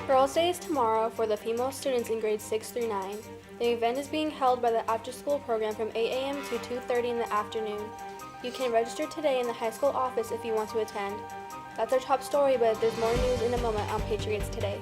Girls' Day is tomorrow for the female students in grades 6 through 9. The event is being held by the after-school program from 8 a.m. to 2:30 in the afternoon. You can register today in the high school office if you want to attend. That's our top story, but there's more news in a moment on Patriots Today.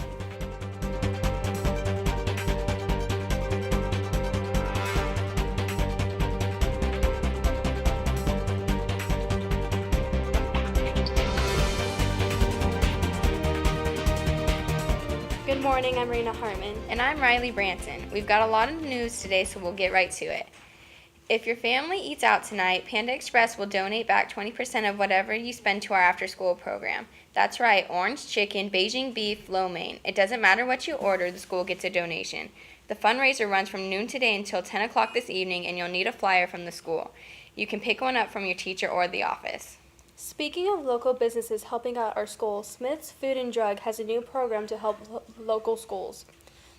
Good morning, I'm Raina Hartman. And I'm Riley Branson. We've got a lot of news today, so we'll get right to it. If your family eats out tonight, Panda Express will donate back 20% of whatever you spend to our after-school program. That's right, orange chicken, Beijing beef, lo mein. It doesn't matter what you order, the school gets a donation. The fundraiser runs from noon today until 10 o'clock this evening, and you'll need a flyer from the school. You can pick one up from your teacher or the office. Speaking of local businesses helping out our school, Smith's Food and Drug has a new program to help local schools.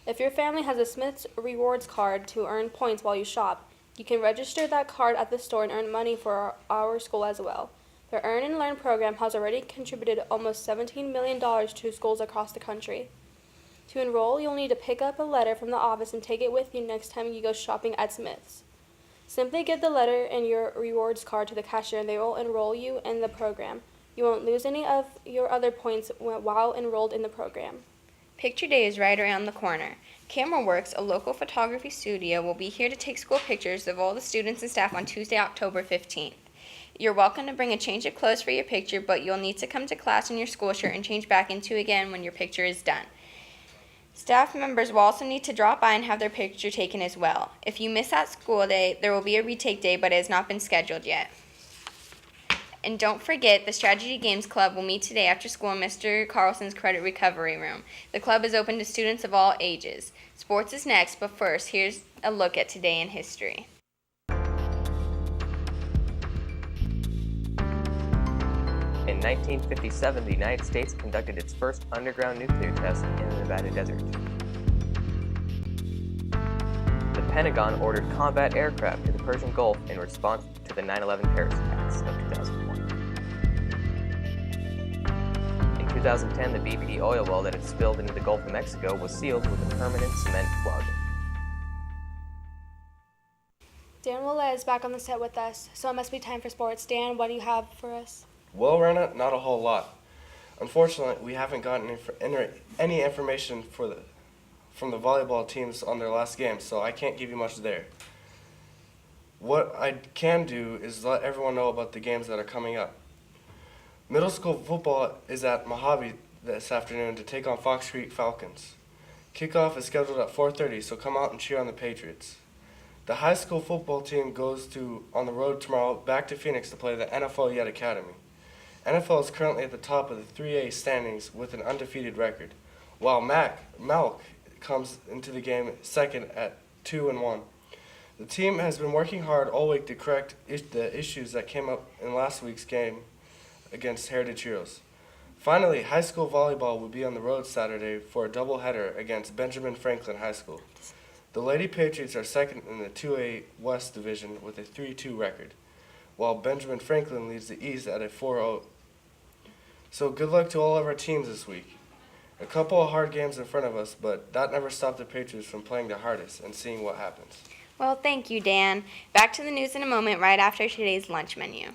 If your family has a Smith's Rewards card to earn points while you shop, you can register that card at the store and earn money for our school as well. The Earn and Learn program has already contributed almost $17 million to schools across the country. To enroll, you'll need to pick up a letter from the office and take it with you next time you go shopping at Smith's. Simply give the letter and your rewards card to the cashier and they will enroll you in the program. You won't lose any of your other points while enrolled in the program. Picture Day is right around the corner. CameraWorks, a local photography studio, will be here to take school pictures of all the students and staff on Tuesday, October 15th. You're welcome to bring a change of clothes for your picture, but you'll need to come to class in your school shirt and change back into again when your picture is done. Staff members will also need to drop by and have their picture taken as well. If you miss that school day, there will be a retake day, but it has not been scheduled yet. And don't forget, the Strategy Games Club will meet today after school in Mr. Carlson's Credit Recovery Room. The club is open to students of all ages. Sports is next, but first, here's a look at today in history. In 1957, the United States conducted its first underground nuclear test in the Nevada desert. The Pentagon ordered combat aircraft to the Persian Gulf in response to the 9/11 terrorist attacks of 2001. In 2010, the BP oil well that had spilled into the Gulf of Mexico was sealed with a permanent cement plug. Dan Willett is back on the set with us, so it must be time for sports. Dan, what do you have for us? Well, Rena, not a whole lot. Unfortunately, we haven't gotten any information from the volleyball teams on their last game, so I can't give you much there. What I can do is let everyone know about the games that are coming up. Middle school football is at Mohave this afternoon to take on Fox Creek Falcons. Kickoff is scheduled at 4:30, so come out and cheer on the Patriots. The high school football team goes on the road tomorrow back to Phoenix to play the NFL Yet Academy. NFL is currently at the top of the 3A standings with an undefeated record, while Malk comes into the game second at 2-1. The team has been working hard all week to correct the issues that came up in last week's game against Heritage Heroes. Finally, high school volleyball will be on the road Saturday for a doubleheader against Benjamin Franklin High School. The Lady Patriots are second in the 2A West Division with a 3-2 record, while Benjamin Franklin leads the East at a 4-0. So good luck to all of our teams this week. A couple of hard games in front of us, but that never stopped the Patriots from playing their hardest and seeing what happens. Well, thank you, Dan. Back to the news in a moment right after today's lunch menu.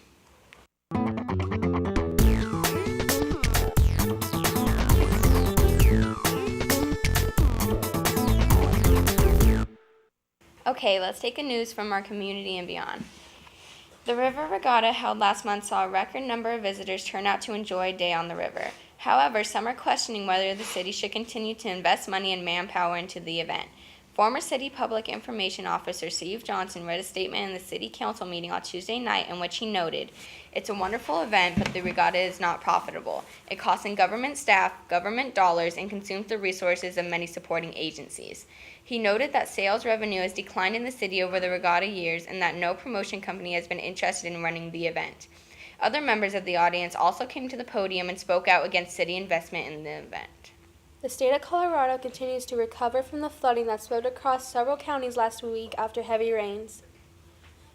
Okay, let's take a news from our community and beyond. The River Regatta held last month saw a record number of visitors turn out to enjoy a day on the river. However, some are questioning whether the city should continue to invest money and manpower into the event. Former City Public Information Officer Steve Johnson read a statement in the City Council meeting on Tuesday night in which he noted, "It's a wonderful event, but the regatta is not profitable. It costs in government staff, government dollars, and consumes the resources of many supporting agencies." He noted that sales revenue has declined in the city over the regatta years and that no promotion company has been interested in running the event. Other members of the audience also came to the podium and spoke out against city investment in the event. The state of Colorado continues to recover from the flooding that swept across several counties last week after heavy rains.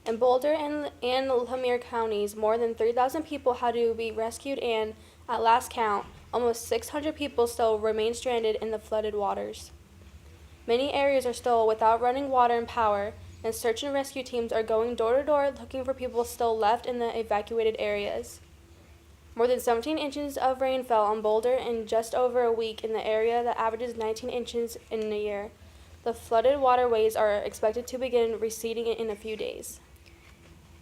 In Boulder and Lemire counties, more than 3,000 people had to be rescued and, at last count, Almost 600 people still remain stranded in the flooded waters. Many areas are still without running water and power, and search and rescue teams are going door to door looking for people still left in the evacuated areas. More than 17 inches of rain fell on Boulder in just over a week in the area that averages 19 inches in a year. The flooded waterways are expected to begin receding in a few days.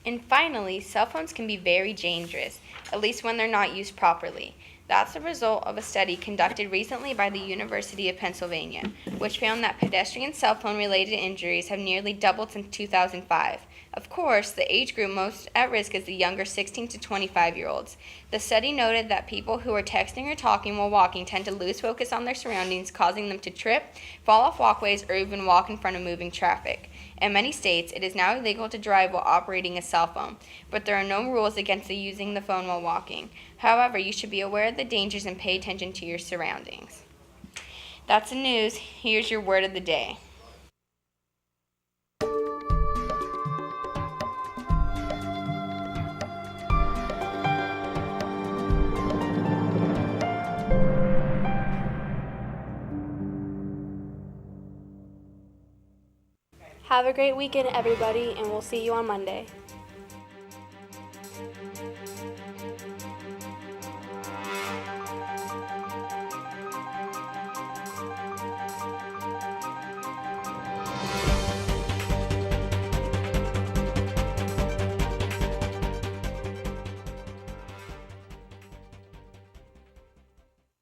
And finally, cell phones can be very dangerous, at least when they're not used properly. That's the result of a study conducted recently by the University of Pennsylvania, which found that pedestrian cell phone-related injuries have nearly doubled since 2005. Of course, the age group most at risk is the younger 16 to 25-year-olds. The study noted that people who are texting or talking while walking tend to lose focus on their surroundings, causing them to trip, fall off walkways, or even walk in front of moving traffic. In many states, it is now illegal to drive while operating a cell phone, but there are no rules against using the phone while walking. However, you should be aware of the dangers and pay attention to your surroundings. That's the news. Here's your word of the day. Have a great weekend, everybody, and we'll see you on Monday.